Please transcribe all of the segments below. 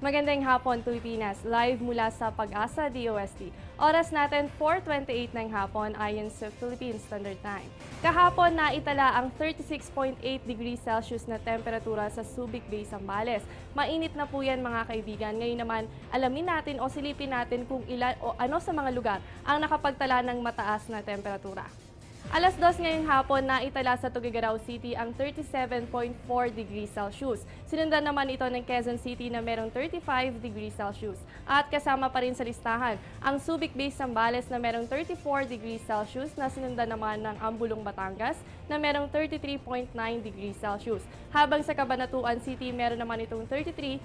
Magandang hapon, Pilipinas. Live mula sa Pag-asa DOST. Oras natin 4:28 ng hapon ayon sa Philippine Standard Time. Kahapon naitala ang 36.8 degrees Celsius na temperatura sa Subic Bay, Zambales. Mainit na po yan mga kaibigan. Ngayon naman, alamin natin o silipin natin kung ilan o ano sa mga lugar ang nakapagtala ng mataas na temperatura. Alas 2 ngayong hapon na itala sa Tuguegarao City ang 37.4 degrees Celsius. Sinundan naman ito ng Quezon City na merong 35 degrees Celsius. At kasama pa rin sa listahan ang Subic Bay, Zambales na merong 34 degrees Celsius na sinundan naman ng Ambulong, Batangas na merong 33.9 degrees Celsius. Habang sa Cabanatuan City meron naman itong 33.5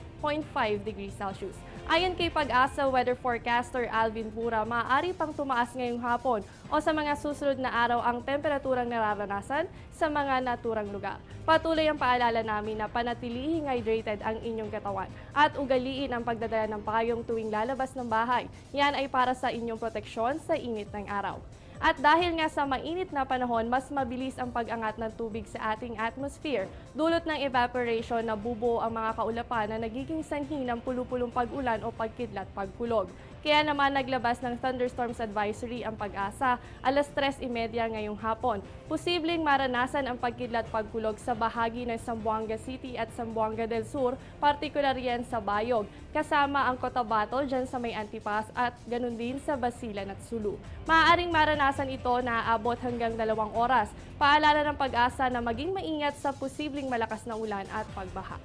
degrees Celsius. Ayon kay Pag-asa Weather Forecaster Alvin Pura, maaari pang tumaas ngayong hapon o sa mga susunod na araw ang temperaturang nararanasan sa mga naturang lugar. Patuloy ang paalala namin na panatilihing hydrated ang inyong katawan at ugaliin ang pagdadala ng payong tuwing lalabas ng bahay. Yan ay para sa inyong proteksyon sa init ng araw. At dahil nga sa mainit na panahon, mas mabilis ang pag-angat ng tubig sa ating atmosphere. Dulot ng evaporation na bubuo ang mga kaulapan na nagiging sanhi ng pulupulong pag-ulan o pagkidlat pagkulog. Kaya naman naglabas ng thunderstorms advisory ang Pag-asa alas 3:30 ngayong hapon. Posibleng maranasan ang pagkidlat pagkulog sa bahagi ng Zamboanga City at Zamboanga del Sur, partikular yan sa Bayog, kasama ang Cotabato dyan sa may Antipas at ganun din sa Basilan at Sulu. Maaaring maranasan ito na aabot hanggang 2 oras. Paalala ng Pag-asa na maging maingat sa posibleng malakas na ulan at pagbaha.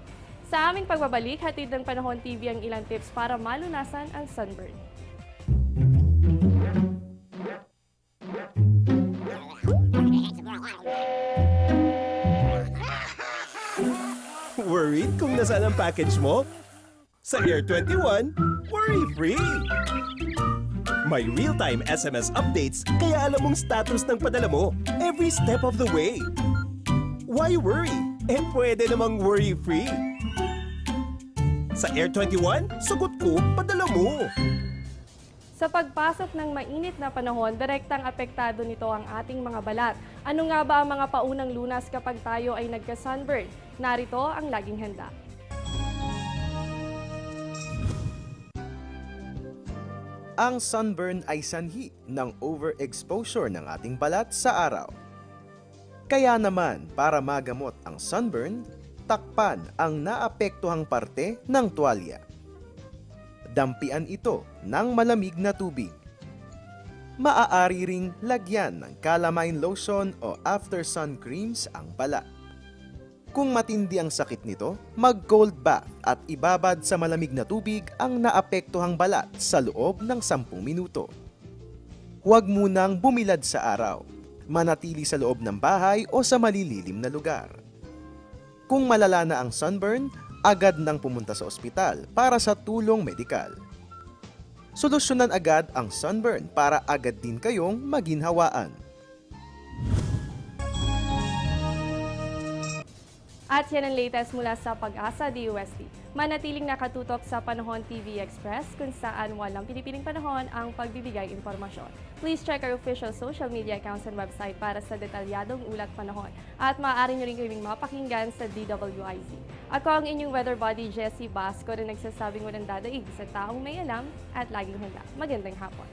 Sa aming pagbabalik, hatid ng Panahon TV ang ilang tips para malunasan ang sunburn. Worried kung nasaan ang package mo? Sa Air 21, worry-free! May real-time SMS updates kaya alam mong status ng padala mo every step of the way. Why worry? Pwede namang worry-free. Sa Air 21, sagot ko, padala mo. Sa pagpasok ng mainit na panahon, direktang apektado nito ang ating mga balat. Ano nga ba ang mga paunang lunas kapag tayo ay nagka-sunburn? Narito ang laging handa. Ang sunburn ay sanhi ng overexposure ng ating balat sa araw. Kaya naman, para magamot ang sunburn, takpan ang naapektuhang parte ng tuwalya. Dampian ito ng malamig na tubig. Maaari ring lagyan ng calamine lotion o after sun creams ang balat. Kung matindi ang sakit nito, mag-cold bath at ibabad sa malamig na tubig ang naapektuhang balat sa loob ng 10 minuto. Huwag munang bumilad sa araw. Manatili sa loob ng bahay o sa malililim na lugar. Kung malala na ang sunburn, agad nang pumunta sa ospital para sa tulong medikal. Solusyonan agad ang sunburn para agad din kayong maginhawaan. At yan ang latest mula sa Pag-asa DOST. Manatiling nakatutok sa Panahon TV Express kung saan walang pinipiling panahon ang pagbibigay impormasyon. Please check our official social media accounts and website para sa detalyadong ulat panahon. At maaari nyo rin kaming mapakinggan sa DWIZ. Ako ang inyong weather body, Jessie Basco, na nagsasabing walang dadaig sa taong may alam at laging handa. Magandang hapon.